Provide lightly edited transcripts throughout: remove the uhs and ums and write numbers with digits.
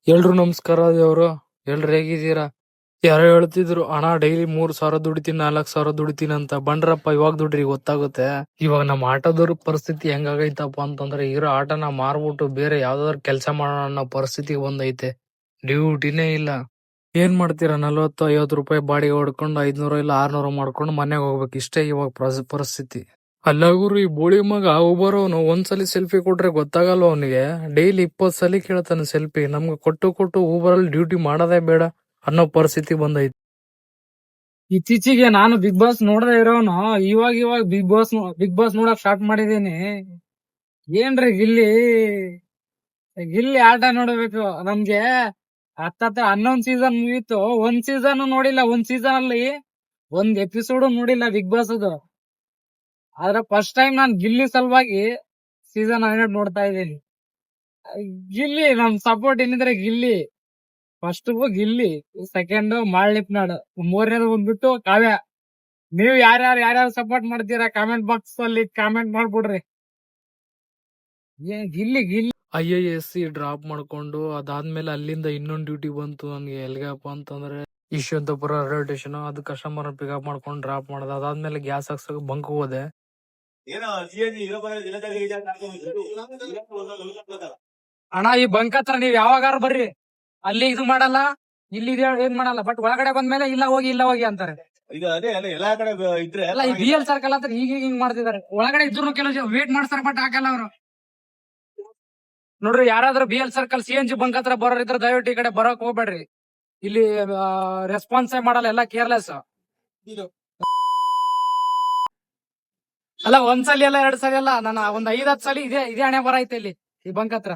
ಎಲ್ರು ನಮಸ್ಕಾರ ದೇವ್ರು. ಎಲ್ರು ಹೇಗಿದ್ದೀರಾ? ಯಾರೋ ಹೇಳ್ತಿದ್ರು ಅಣ್ಣ ಡೈಲಿ 3,000 ದುಡಿತೀನಿ 4,000 ದುಡಿತೀನಿ ಅಂತ. ಬಂಡ್ರಪ್ಪ ಇವಾಗ ದುಡ್ರಿ ಗೊತ್ತಾಗುತ್ತೆ. ಇವಾಗ ನಮ್ಮ ಆಟೋದವ್ರ ಪರಿಸ್ಥಿತಿ ಹೆಂಗಾಗೈತಪ್ಪ ಅಂತಂದ್ರೆ ಇರೋ ಆಟನ ಮಾರ್ಬಿಟ್ಟು ಬೇರೆ ಯಾವ್ದಾದ್ರು ಕೆಲಸ ಮಾಡೋಣ ಅನ್ನೋ ಪರಿಸ್ಥಿತಿಗೆ ಬಂದೈತೆ. ಡ್ಯೂಟಿನೇ ಇಲ್ಲ. ಏನ್ ಮಾಡ್ತೀರಾ, 40-50 ರೂಪಾಯಿ ಬಾಡಿಗೆ ಹೊಡ್ಕೊಂಡು 500 ಇಲ್ಲ 600 ಮಾಡ್ಕೊಂಡು ಮನೆಗೆ ಹೋಗ್ಬೇಕು. ಇಷ್ಟೇ ಇವಾಗ ಪರಿಸ್ಥಿತಿ. ಅಲ್ಲ ಗುರು, ಈ ಬೋಳಿ ಮಗ ಒಬ್ಬರವನು ಒಂದ್ಸಲಿ ಸೆಲ್ಫಿ ಕೊಟ್ರೆ ಗೊತ್ತಾಗಲ್ವ ಅವನಿಗೆ? ಡೈಲಿ 20 ಸಲ ಕೇಳ್ತಾನೆ ಸೆಲ್ಫಿ. ನಮ್ಗೆ ಕೊಟ್ಟು ಊಬರಲ್ಲಿ ಡ್ಯೂಟಿ ಮಾಡೋದೇ ಬೇಡ ಅನ್ನೋ ಪರಿಸ್ಥಿತಿ ಬಂದೈತಿ. ಇತ್ತೀಚೆಗೆ ನಾನು ಬಿಗ್ ಬಾಸ್ ನೋಡದೆ ಇರೋನು ಇವಾಗ ಬಿಗ್ ಬಾಸ್ ನೋಡಕ್ ಸ್ಟಾರ್ಟ್ ಮಾಡಿದೀನಿ. ಏನ್ರಿ ಗಿಲ್ಲಿ ಆಟ ನೋಡ್ಬೇಕು. ನಮ್ಗೆ 11 ಸೀಸನ್ ಮುಗೀತು, ಒಂದ್ ಸೀಸನ್ ನೋಡಿಲ್ಲ. ಒಂದ್ ಸೀಸನ್ ಅಲ್ಲಿ ಒಂದ್ ಎಪಿಸೋಡ್ ನೋಡಿಲ್ಲ ಬಿಗ್ ಬಾಸ್ ಅದು. ಆದ್ರೆ ಫಸ್ಟ್ ಟೈಮ್ ನಾನ್ ಗಿಲ್ಲಿ ಸಲುವಾಗಿ ಸೀಸನ್ 11 ನೋಡ್ತಾ ಇದ್ದೀನಿ. ಗಿಲ್ಲಿ ನಮ್ ಸಪೋರ್ಟ್ ಏನಿದ್ರೆ ಗಿಲ್ಲಿ. ಫಸ್ಟ್ ಗಿಲ್ಲಿ, ಸೆಕೆಂಡ್ ಮಾಳ್ನಿಪ್ನಾಡ್, ಮೂರನೇದು ಬಂದ್ಬಿಟ್ಟು ಕಾವ್ಯ. ನೀವು ಯಾರ್ಯಾರು ಸಪೋರ್ಟ್ ಮಾಡ್ತೀರಾ ಕಾಮೆಂಟ್ ಬಾಕ್ಸ್ ಅಲ್ಲಿ ಕಾಮೆಂಟ್ ಮಾಡ್ಬಿಡ್ರಿ. ಗಿಲ್ಲಿ IAS ಡ್ರಾಪ್ ಮಾಡ್ಕೊಂಡು ಅದಾದ್ಮೇಲೆ ಅಲ್ಲಿಂದ ಇನ್ನೊಂದ್ ಡ್ಯೂಟಿ ಬಂತು ನನ್ಗೆ. ಎಲ್ಗಪ್ಪ ಅಂತಂದ್ರೆ ಯಶವಂತಪುರ ರೈಲ್ವೆ ಸ್ಟೇಷನ್. ಅದು ಕಸ್ಟಮರ್ ಪಿಕಪ್ ಮಾಡ್ಕೊಂಡು ಡ್ರಾಪ್ ಮಾಡ್ದೆ. ಅದಾದ್ಮೇಲೆ ಗ್ಯಾಸ್ ಹಾಕ್ಸಕ್ ಬಂಕ್ ಹೋದೆ. ಅಣ್ಣ ಈ ಬಂಕ್ ಹತ್ರ ನೀವ್ ಯಾವಾಗಾರ ಬರ್ರಿ, ಅಲ್ಲಿ ಇದು ಮಾಡಲ್ಲ, ಇಲ್ಲಿ ಏನ್ ಮಾಡಲ್ಲ. ಬಟ್ ಒಳಗಡೆ ಬಂದ್ಮೇಲೆ ಇಲ್ಲ ಹೋಗಿ ಅಂತಾರೆ. ಅಲ್ಲ, ಈ BL ಸರ್ಕಲ್ ಹತ್ರ ಈಗ ಹಿಂಗ್ ಮಾಡ್ತಿದಾರೆ. ಒಳಗಡೆ ಇದ್ರು ಕೆಲವು ವೇಟ್ ಮಾಡ್ತಾರೆ, ಬಟ್ ಹಾಕಲ್ಲ ಅವರು. ನೋಡ್ರಿ, ಯಾರಾದ್ರೂ BL ಸರ್ಕಲ್ CNG ಬಂಕ್ ಹತ್ರ ಬರೋರ್ ಇದ್ರೆ ದಯವಿಟ್ಟು ಈ ಕಡೆ ಬರೋಕ್ ಹೋಗ್ಬೇಡ್ರಿ. ಇಲ್ಲಿ ರೆಸ್ಪಾನ್ಸೇ ಮಾಡಲ್ಲ, ಎಲ್ಲ ಕೇರ್ಲೆಸ್. ಅಲ್ಲ, ಒಂದ್ಸಲಿ ಅಲ್ಲ 2 ಸಲ ಅಲ್ಲ, ನಾನು ಒಂದ್ 5-10 ಸಲ ಇದೇ ಹಣೆ ಬರ ಐತೆ ಇಲ್ಲಿ ಈ ಬಂಕ್ ಹತ್ರ.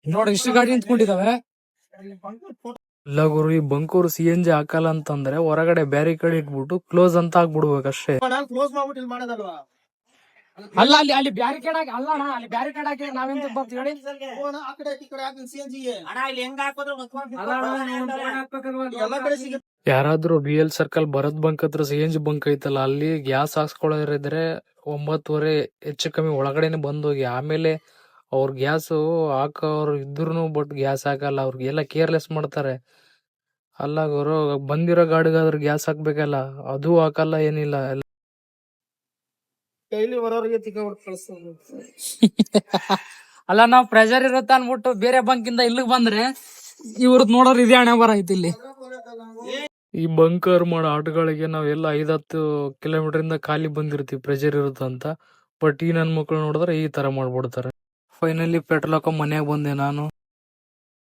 ನೋಡಿ ಇಷ್ಟು ಗಾಡಿ ನಿಂತ್ಕೊಂಡಿದಾವೆ. ಇಲ್ಲ ಗುರು, ಈ ಬಂಕೂರು CNG ಹಾಕಲ್ಲ ಅಂತಂದ್ರೆ ಹೊರಗಡೆ ಬ್ಯಾರಿಕೇಡ್ ಇಟ್ಬಿಟ್ಟು ಕ್ಲೋಸ್ ಅಂತ ಹಾಕ್ಬಿಡ್ಬೇಕಷ್ಟೇ. ಅಲ್ಲ, ಅಲ್ಲಿ ಬ್ಯಾರಿಕೇಡ್ ಹಾಕಿ ಅಲ್ಲ ಅಣ್ಣ, ಅಲ್ಲಿ ಬ್ಯಾರಿಕೇಡ್ ಹಾಕಿ ನಾವೆಂತ ಬರ್ತೀವಿ ಹೇಳಿ. ಯಾರಾದ್ರೂ BL ಸರ್ಕಲ್ ಭರತ್ ಬಂಕ್ ಹತ್ರ CNG ಬಂಕ್ ಐತಲ್ಲ, ಅಲ್ಲಿ ಗ್ಯಾಸ್ ಹಾಕ್ಸ್ಕೊಳ್ಳೋರಿದ್ರೆ 9:30 ಹೆಚ್ಚು ಕಮ್ಮಿ ಒಳಗಡೆನೆ ಬಂದೋಗಿ. ಆಮೇಲೆ ಅವ್ರ ಗ್ಯಾಸ್ ಹಾಕೋರು ಇದ್ರು ಬಟ್ ಗ್ಯಾಸ್ ಹಾಕಲ್ಲ. ಅವ್ರಿಗೆಲ್ಲ ಕೇರ್ಲೆಸ್ ಮಾಡ್ತಾರೆ. ಅಲ್ಲ ಗುರು, ಬಂದಿರೋ ಗಾಡಿಗಾದ್ರೆ ಗ್ಯಾಸ್ ಹಾಕ್ಬೇಕಲ್ಲ, ಅದು ಹಾಕಲ್ಲ, ಏನಿಲ್ಲ. ಅಲ್ಲ, ನಾವ್ ಪ್ರೆಷರ್ ಇರುತ್ತೆ ಅನ್ಬಿಟ್ಟು ಬೇರೆ ಬಂಕ್ ಇಂದ ಇಲ್ಲಿಗೆ ಬಂದ್ರೆ ಇವ್ರದ್ ನೋಡೋರು ಇದೇ ಹಣೆ ಬರ ಐತಿ ಇಲ್ಲಿ. ಈ ಬಂಕರ್ ಮಾಡೋ ಆಟಗಳಿಗೆ ನಾವೆಲ್ಲ 5-10 ಕಿಲೋಮೀಟರ್ ಇಂದ ಖಾಲಿ ಬಂದಿರ್ತೀವಿ ಪ್ರೆಷರ್ ಇರುತ್ತಂತ. ಬಟ್ ಈ ನನ್ ಮಕ್ಳು ನೋಡಿದ್ರೆ ಈ ತರ ಮಾಡ್ಬಿಡ್ತಾರೆ. ಫೈನಲಿ ಪೆಟ್ರೋಲ್ ಹಾಕೊಂಡ್ ಮನ್ಯಾಗ ಬಂದೆ ನಾನು.